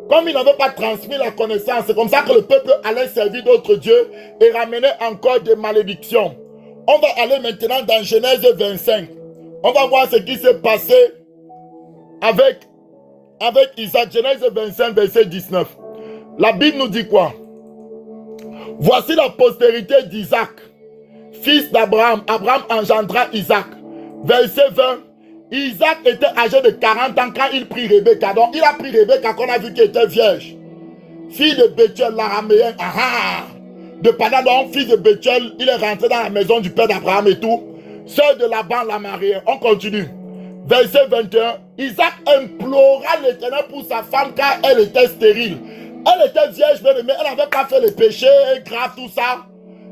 Comme il n'avait pas transmis la connaissance, c'est comme ça que le peuple allait servir d'autres dieux et ramener encore des malédictions. On va aller maintenant dans Genèse 25. On va voir ce qui s'est passé avec Isaac. Genèse 25, verset 19. La Bible nous dit quoi? Voici la postérité d'Isaac, fils d'Abraham. Abraham engendra Isaac. Verset 20. Isaac était âgé de 40 ans quand il prit Rebecca. Donc il a pris Rebecca qu'on a vu qu'elle était vierge. Fille de Bethuel, l'araméen. De Padan, donc fils de Bethuel, il est rentré dans la maison du père d'Abraham et tout. Sœur de Laban l'a mariée. On continue. Verset 21. Isaac implora l'Éternel pour sa femme car elle était stérile. Elle était vierge, mais elle n'avait pas fait les péchés graves, tout ça.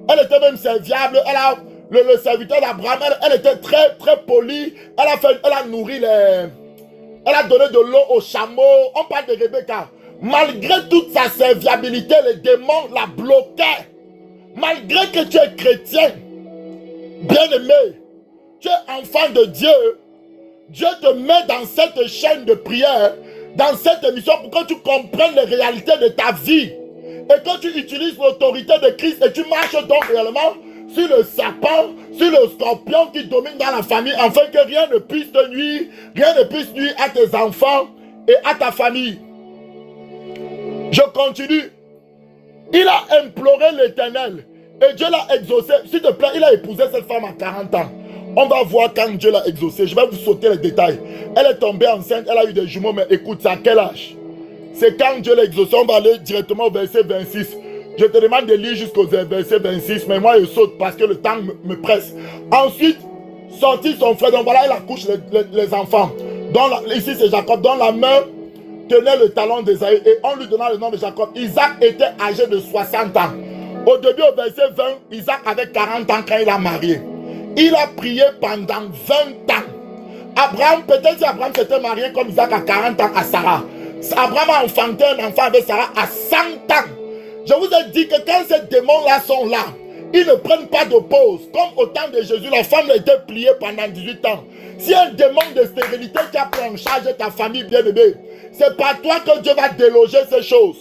Elle était même serviable. Elle a le serviteur d'Abraham, elle était très polie. Elle a nourri les... Elle a donné de l'eau aux chameaux. On parle de Rebecca. Malgré toute sa serviabilité, les démons la bloquaient. Malgré que tu es chrétien, bien-aimé, tu es enfant de Dieu, Dieu te met dans cette chaîne de prière, dans cette émission pour que tu comprennes les réalités de ta vie. Et que tu utilises l'autorité de Christ et tu marches donc réellement sur le serpent, sur le scorpion qui domine dans la famille, afin que rien ne puisse te nuire, rien ne puisse nuire à tes enfants et à ta famille. Je continue. Il a imploré l'Éternel et Dieu l'a exaucé. S'il te plaît, il a épousé cette femme à 40 ans. On va voir quand Dieu l'a exaucé. Je vais vous sauter les détails. Elle est tombée enceinte, elle a eu des jumeaux, mais écoute, c'est à quel âge? C'est quand Dieu l'a exaucé. On va aller directement au verset 26. Je te demande de lire jusqu'au verset 26, mais moi je saute parce que le temps me presse. Ensuite, sortit son frère, donc voilà, il accouche les enfants. Ici c'est Jacob, dont la main tenait le talon d'Ésaü et on lui donna le nom de Jacob. Isaac était âgé de 60 ans. Au début, au verset 20, Isaac avait 40 ans quand il a marié. Il a prié pendant 20 ans. Abraham, peut-être si Abraham s'était marié comme Isaac à 40 ans à Sarah. Abraham a enfanté un enfant avec Sarah à 100 ans. Je vous ai dit que quand ces démons-là sont là, ils ne prennent pas de pause. Comme au temps de Jésus, la femme a été pliée pendant 18 ans. Si un démon de stérilité qui a pris en charge ta famille bien-aimée, c'est par toi que Dieu va déloger ces choses.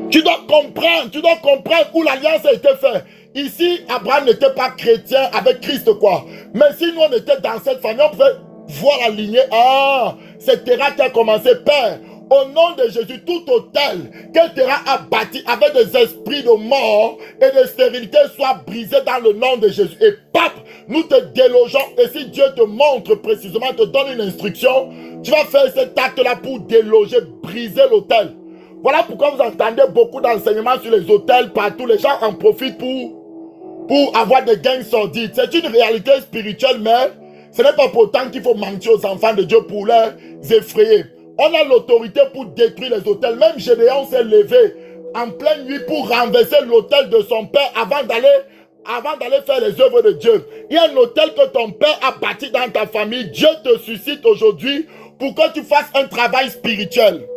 Tu dois comprendre où l'alliance a été faite. Ici, Abraham n'était pas chrétien avec Christ, quoi. Mais si nous, on était dans cette famille, on pouvait voir la lignée. Ah, c'est Terah qui a commencé. Père, au nom de Jésus, tout hôtel que Terah a bâti avec des esprits de mort et de stérilité soit brisé dans le nom de Jésus. Et pape, nous te délogeons. Et si Dieu te montre précisément, te donne une instruction, tu vas faire cet acte-là pour déloger, briser l'hôtel. Voilà pourquoi vous entendez beaucoup d'enseignements sur les hôtels partout. Les gens en profitent pour avoir des gains sordides. C'est une réalité spirituelle, mais ce n'est pas pour autant qu'il faut mentir aux enfants de Dieu pour les effrayer. On a l'autorité pour détruire les hôtels. Même Gédéon s'est levé en pleine nuit pour renverser l'hôtel de son père avant d'aller faire les œuvres de Dieu. Il y a un hôtel que ton père a bâti dans ta famille. Dieu te suscite aujourd'hui pour que tu fasses un travail spirituel.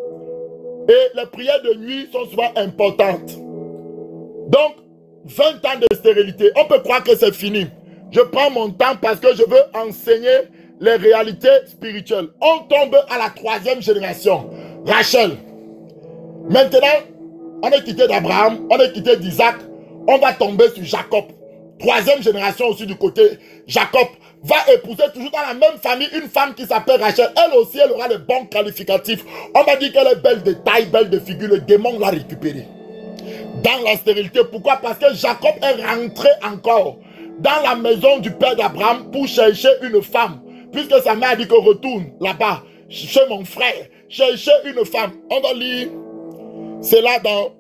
Et les prières de nuit sont souvent importantes. Donc, 20 ans de stérilité. On peut croire que c'est fini. Je prends mon temps parce que je veux enseigner les réalités spirituelles. On tombe à la 3e génération. Rachel. Maintenant, on est quitté d'Abraham, on est quitté d'Isaac. On va tomber sur Jacob. 3e génération aussi du côté. Jacob va épouser toujours dans la même famille une femme qui s'appelle Rachel. Elle aussi, elle aura les bons qualificatifs. On m'a dit qu'elle est belle de taille, belle de figure. Le démon l'a récupérée. Dans la stérilité. Pourquoi? Parce que Jacob est rentré encore dans la maison du père d'Abraham pour chercher une femme. Puisque sa mère a dit que retourne là-bas, chez mon frère, chercher une femme. On va lire. C'est là dans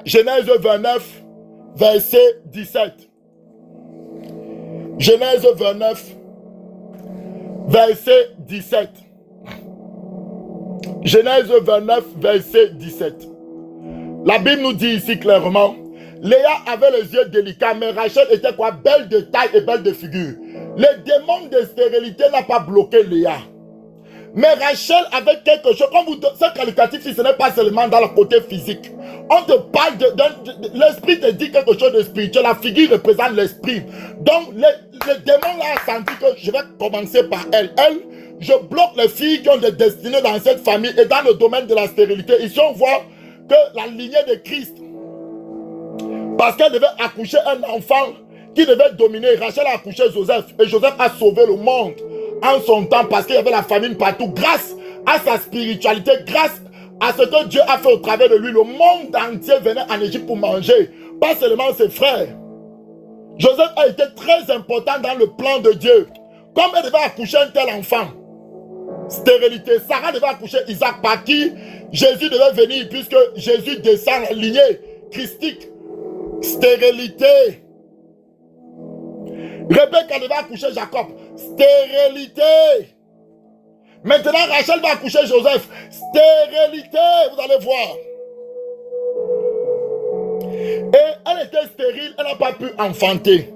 Genèse 29, verset 17. Genèse 29, verset 17. Genèse 29, verset 17. La Bible nous dit ici clairement, Léa avait les yeux délicats, mais Rachel était quoi? Belle de taille et belle de figure. Le démon de stérilité n'a pas bloqué Léa. Mais Rachel avait quelque chose. Comme vous, ce qualificatif, ce n'est pas seulement dans le côté physique. On te parle l'esprit te dit quelque chose de spirituel. La figure représente l'esprit. Donc, le démon là a senti que je vais commencer par elle. Elle, je bloque les filles qui ont des destinées dans cette famille et dans le domaine de la stérilité. Ici, on voit que la lignée de Christ, parce qu'elle devait accoucher un enfant qui devait dominer. Rachel a accouché Joseph et Joseph a sauvé le monde en son temps parce qu'il y avait la famine partout. Grâce à sa spiritualité, grâce à ce que Dieu a fait au travers de lui, le monde entier venait en Égypte pour manger, pas seulement ses frères. Joseph a été très important dans le plan de Dieu. Comme elle devait accoucher un tel enfant, stérilité, Sarah devait accoucher Isaac, par qui Jésus devait venir, puisque Jésus descend la lignée christique. Stérilité. Rebecca devait accoucher Jacob. Stérilité. Maintenant, Rachel va accoucher Joseph. Stérilité, vous allez voir. Et elle était stérile, elle n'a pas pu enfanter.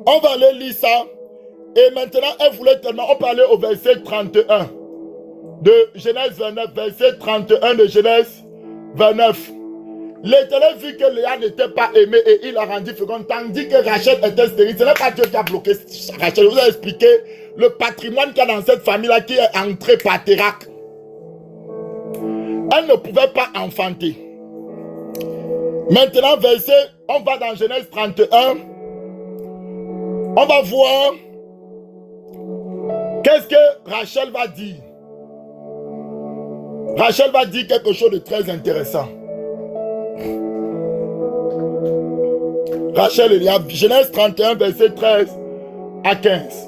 On va aller lire ça. Et maintenant, elle voulait tellement... On peut aller au verset 31 de Genèse 29. Verset 31 de Genèse 29. L'Éternel vit que Léa n'était pas aimée et il a rendu féconde, tandis que Rachel était stérile. Ce n'est pas Dieu qui a bloqué Rachel. Je vous ai expliqué le patrimoine qu'il y a dans cette famille-là qui est entré par Térac. Elle ne pouvait pas enfanter. Maintenant, verset, on va dans Genèse 31. On va voir qu'est-ce que Rachel va dire. Rachel va dire quelque chose de très intéressant. Rachel, il y a Genèse 31, verset 13 à 15.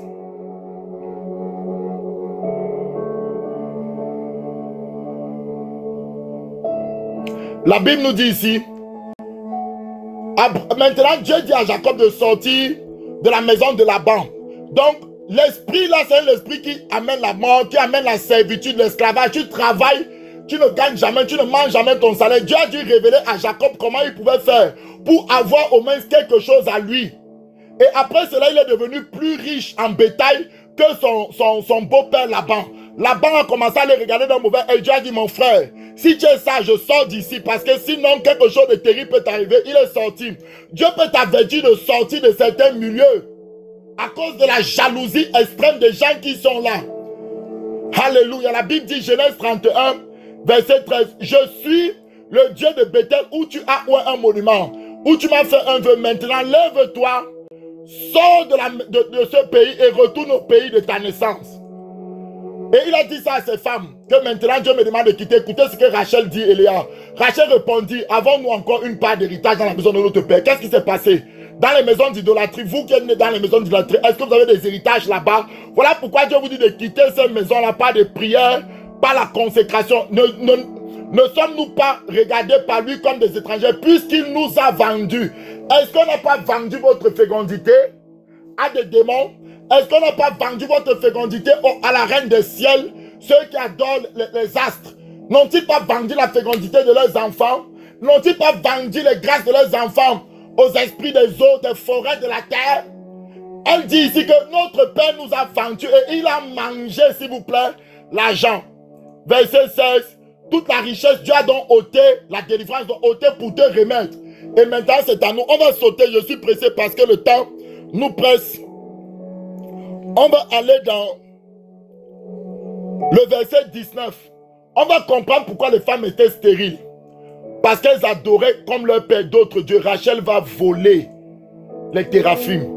La Bible nous dit ici, maintenant Dieu dit à Jacob de sortir de la maison de Laban. Donc, l'esprit là, c'est l'esprit qui amène la mort, qui amène la servitude, l'esclavage. Tu travailles, tu ne gagnes jamais, tu ne manges jamais ton salaire. Dieu a dû révéler à Jacob comment il pouvait faire pour avoir au moins quelque chose à lui. Et après cela, il est devenu plus riche en bétail que son beau-père Laban. Laban a commencé à le regarder d'un mauvais œil. Dieu a dit, mon frère, si tu es ça, je sors d'ici parce que sinon quelque chose de terrible peut t'arriver. Il est sorti. Dieu peut t'avertir de sortir de certains milieux à cause de la jalousie extrême des gens qui sont là. Alléluia. La Bible dit, Genèse 31, verset 13, je suis le Dieu de Bethel où tu as un monument, où tu m'as fait un vœu. Maintenant, lève-toi, sors de ce pays et retourne au pays de ta naissance. Et il a dit ça à ses femmes, que maintenant Dieu me demande de quitter. Écoutez ce que Rachel dit, Eléa. Rachel répondit, avons-nous encore une part d'héritage dans la maison de notre père? Qu'est-ce qui s'est passé? Dans les maisons d'idolâtrie, vous qui êtes nés dans les maisons d'idolâtrie, est-ce que vous avez des héritages là-bas? Voilà pourquoi Dieu vous dit de quitter ces maisons-là, par des prières, par la consécration. Ne sommes-nous pas regardés par lui comme des étrangers, puisqu'il nous a vendus? Est-ce qu'on n'a pas vendu votre fécondité à des démons? Est-ce qu'on n'a pas vendu votre fécondité à la reine des ciels? Ceux qui adorent les astres, n'ont-ils pas vendu la fécondité de leurs enfants? N'ont-ils pas vendu les grâces de leurs enfants aux esprits des eaux, des forêts, de la terre? Elle dit ici que notre Père nous a vendus et il a mangé, s'il vous plaît, l'argent. Verset 16. Toute la richesse, Dieu a donc ôté, la délivrance, donc ôté pour te remettre. Et maintenant, c'est à nous. On va sauter, je suis pressé parce que le temps nous presse. On va aller dans le verset 19. On va comprendre pourquoi les femmes étaient stériles. Parce qu'elles adoraient comme leur père d'autres dieux. Rachel va voler les téraphimes.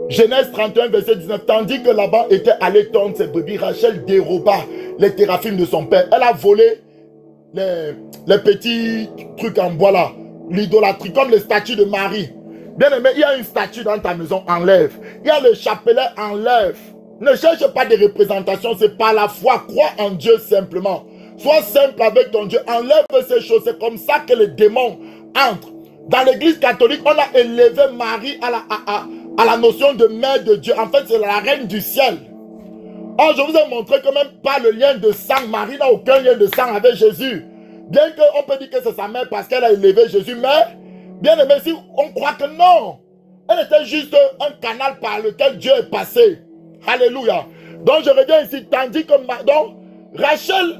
Genèse 31, verset 19. Tandis que Laban était allé tondre ses brebis, Rachel déroba les téraphimes de son père. Elle a volé les petits trucs en bois là. L'idolâtrie, comme les statues de Marie. Bien aimé, il y a une statue dans ta maison, enlève. Il y a le chapelet, enlève. Ne cherche pas de représentation, c'est par la foi. Crois en Dieu simplement. Sois simple avec ton Dieu. Enlève ces choses. C'est comme ça que les démons entrent. Dans l'église catholique, on a élevé Marie à la notion de mère de Dieu. En fait, c'est la reine du ciel. Or, je vous ai montré que même pas le lien de sang. Marie n'a aucun lien de sang avec Jésus. Bien qu'on peut dire que c'est sa mère parce qu'elle a élevé Jésus. Mais, bien aimé, si on croit que non. Elle était juste un canal par lequel Dieu est passé. Alléluia. Donc, je reviens ici. Tandis que donc, Rachel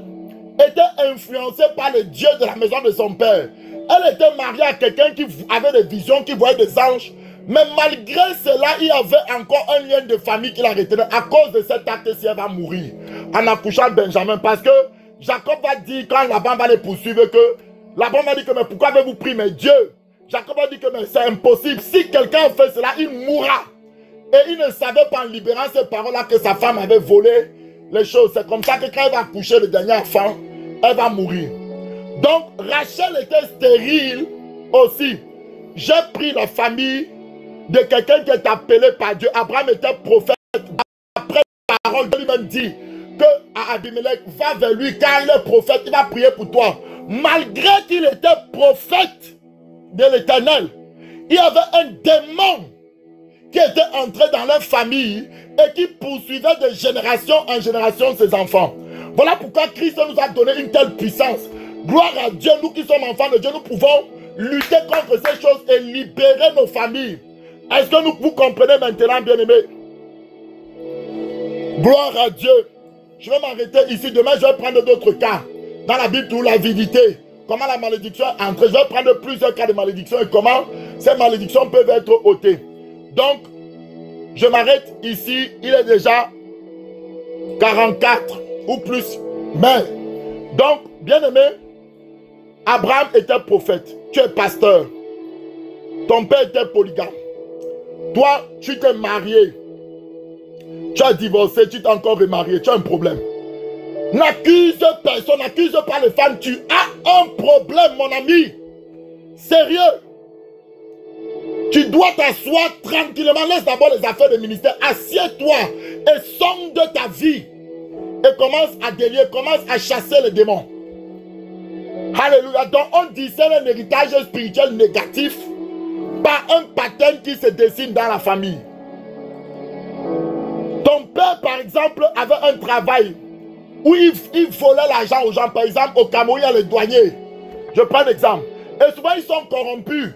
était influencée par le Dieu de la maison de son père. Elle était mariée à quelqu'un qui avait des visions, qui voyait des anges. Mais malgré cela, il y avait encore un lien de famille qui la retenait. À cause de cet acte, si elle va mourir en accouchant Benjamin. Parce que Jacob va dire, quand Laban va les poursuivre, que Laban va dire que mais pourquoi avez-vous pris mes dieux? Jacob va dire que c'est impossible. Si quelqu'un fait cela, il mourra. Et il ne savait pas en libérant ces paroles-là que sa femme avait volé les choses. C'est comme ça que quand elle va accoucher le dernier enfant, elle va mourir. Donc Rachel était stérile aussi. J'ai pris la famille de quelqu'un qui est appelé par Dieu. Abraham était prophète. Après la parole, Dieu lui-même dit que à Abimelech, va vers lui car il est prophète, il va prier pour toi. Malgré qu'il était prophète de l'Éternel, il y avait un démon qui était entré dans leur famille et qui poursuivait de génération en génération ses enfants. Voilà pourquoi Christ nous a donné une telle puissance. Gloire à Dieu, nous qui sommes enfants de Dieu, nous pouvons lutter contre ces choses et libérer nos familles. Est-ce que vous comprenez maintenant, bien-aimés? Gloire à Dieu. Je vais m'arrêter ici. Demain, je vais prendre d'autres cas. Dans la Bible, où l'avidité, comment la malédiction est entrée. Je vais prendre plusieurs cas de malédiction et comment ces malédictions peuvent être ôtées. Donc, je m'arrête ici. Il est déjà 44 ou plus. Mais, donc, bien-aimé, Abraham était prophète. Tu es pasteur. Ton père était polygame. Toi, tu t'es marié. Tu as divorcé, tu t'es encore remarié. Tu as un problème. N'accuse personne, n'accuse pas les femmes. Tu as un problème, mon ami. Sérieux. Tu dois t'asseoir tranquillement. Laisse d'abord les affaires de ministère. Assieds-toi et sonde ta vie. Et commence à délier, commence à chasser les démons. Alléluia. Donc on discerne un héritage spirituel négatif par un pattern qui se dessine dans la famille. Ton père, par exemple, avait un travail où il volait l'argent aux gens. Par exemple, au Cameroun, il y a les douaniers. Je prends l'exemple. Et souvent, ils sont corrompus.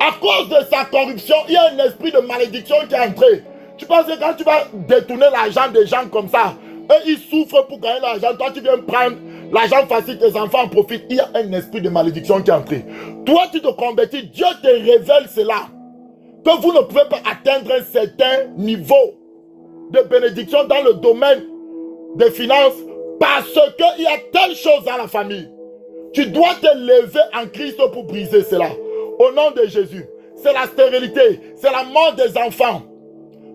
À cause de sa corruption, il y a un esprit de malédiction qui est entré. Tu penses que quand tu vas détourner l'argent des gens comme ça, eux, ils souffrent pour gagner l'argent. Toi, tu viens prendre l'argent facile, tes enfants en profitent. Il y a un esprit de malédiction qui est entré. Toi, tu te convertis. Dieu te révèle cela. Que vous ne pouvez pas atteindre un certain niveau de bénédiction dans le domaine des finances parce qu'il y a telle chose dans la famille. Tu dois te lever en Christ pour briser cela. Au nom de Jésus. C'est la stérilité. C'est la mort des enfants.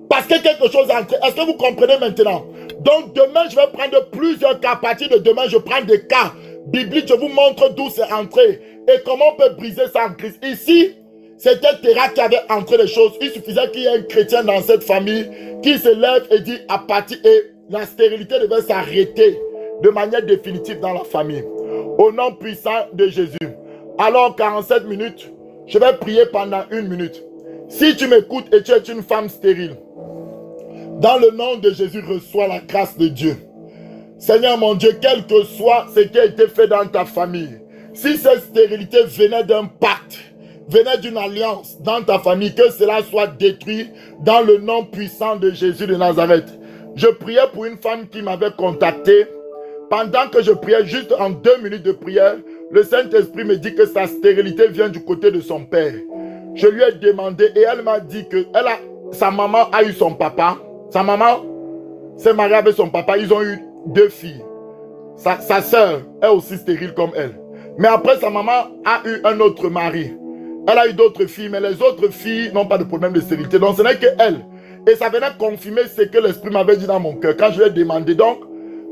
Parce que quelque chose est entré. Est-ce que vous comprenez maintenant? Donc demain, je vais prendre plusieurs cas. À partir de demain, je prends des cas bibliques. Je vous montre d'où c'est entré. Et comment on peut briser ça en Christ. Ici, c'était Terah qui avait entré les choses. Il suffisait qu'il y ait un chrétien dans cette famille qui se lève et dit à partir. Et la stérilité devait s'arrêter de manière définitive dans la famille. Au nom puissant de Jésus. Alors 47 minutes, je vais prier pendant 1 minute. Si tu m'écoutes et tu es une femme stérile, dans le nom de Jésus, reçois la grâce de Dieu. Seigneur mon Dieu, quel que soit ce qui a été fait dans ta famille, si cette stérilité venait d'un pacte, venait d'une alliance dans ta famille, que cela soit détruit dans le nom puissant de Jésus de Nazareth. Je priais pour une femme qui m'avait contacté. Pendant que je priais, juste en 2 minutes de prière, le Saint-Esprit me dit que sa stérilité vient du côté de son père. Je lui ai demandé et elle m'a dit que sa maman a eu son papa. Sa maman s'est mariée avec son papa. Ils ont eu 2 filles. Sa sœur est aussi stérile comme elle. Mais après, sa maman a eu un autre mari. Elle a eu d'autres filles, mais les autres filles n'ont pas de problème de stérilité. Donc, ce n'est que elle. Et ça venait confirmer ce que l'Esprit m'avait dit dans mon cœur. Quand je lui ai demandé, donc,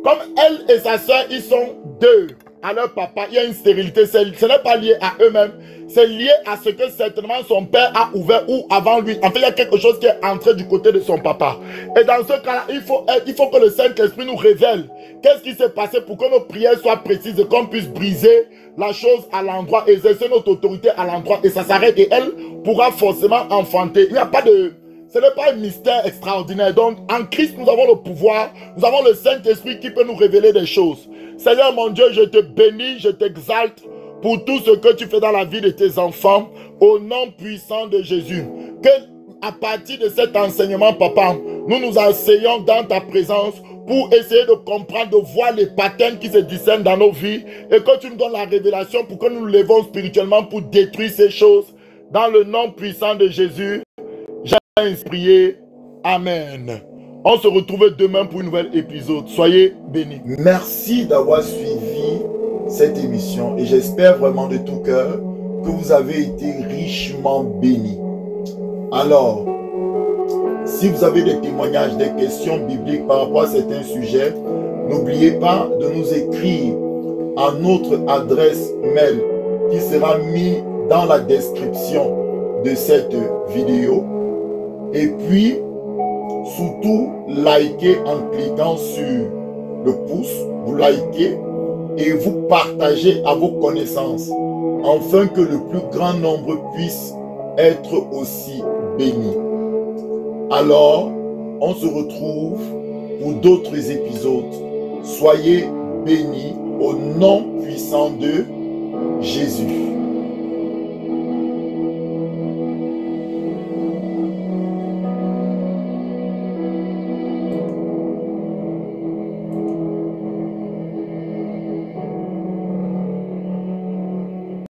comme elle et sa sœur, ils sont 2 à leur papa, il y a une stérilité. Ce n'est pas lié à eux-mêmes. C'est lié à ce que certainement son père a ouvert ou avant lui. En fait, il y a quelque chose qui est entré du côté de son papa. Et dans ce cas-là, il faut que le Saint-Esprit nous révèle qu'est-ce qui s'est passé pour que nos prières soient précises et qu'on puisse briser la chose à l'endroit, exercer notre autorité à l'endroit. Et ça s'arrête et elle pourra forcément enfanter. Il n'y a pas de... Ce n'est pas un mystère extraordinaire. Donc, en Christ, nous avons le pouvoir. Nous avons le Saint-Esprit qui peut nous révéler des choses. Seigneur mon Dieu, je te bénis, je t'exalte pour tout ce que tu fais dans la vie de tes enfants. Au nom puissant de Jésus. Que à partir de cet enseignement, papa, nous nous asseyons dans ta présence pour essayer de comprendre, de voir les patterns qui se discernent dans nos vies. Et que tu nous donnes la révélation pour que nous nous levons spirituellement pour détruire ces choses. Dans le nom puissant de Jésus. prier. Amen. On se retrouve demain pour un nouvel épisode. Soyez bénis. Merci d'avoir suivi cette émission et j'espère vraiment de tout cœur que vous avez été richement bénis. Alors, si vous avez des témoignages, des questions bibliques par rapport à certains sujets, n'oubliez pas de nous écrire à notre adresse mail qui sera mise dans la description de cette vidéo. Et puis, surtout, likez en cliquant sur le pouce, vous likez et vous partagez à vos connaissances, afin que le plus grand nombre puisse être aussi béni. Alors, on se retrouve pour d'autres épisodes. Soyez bénis au nom puissant de Jésus.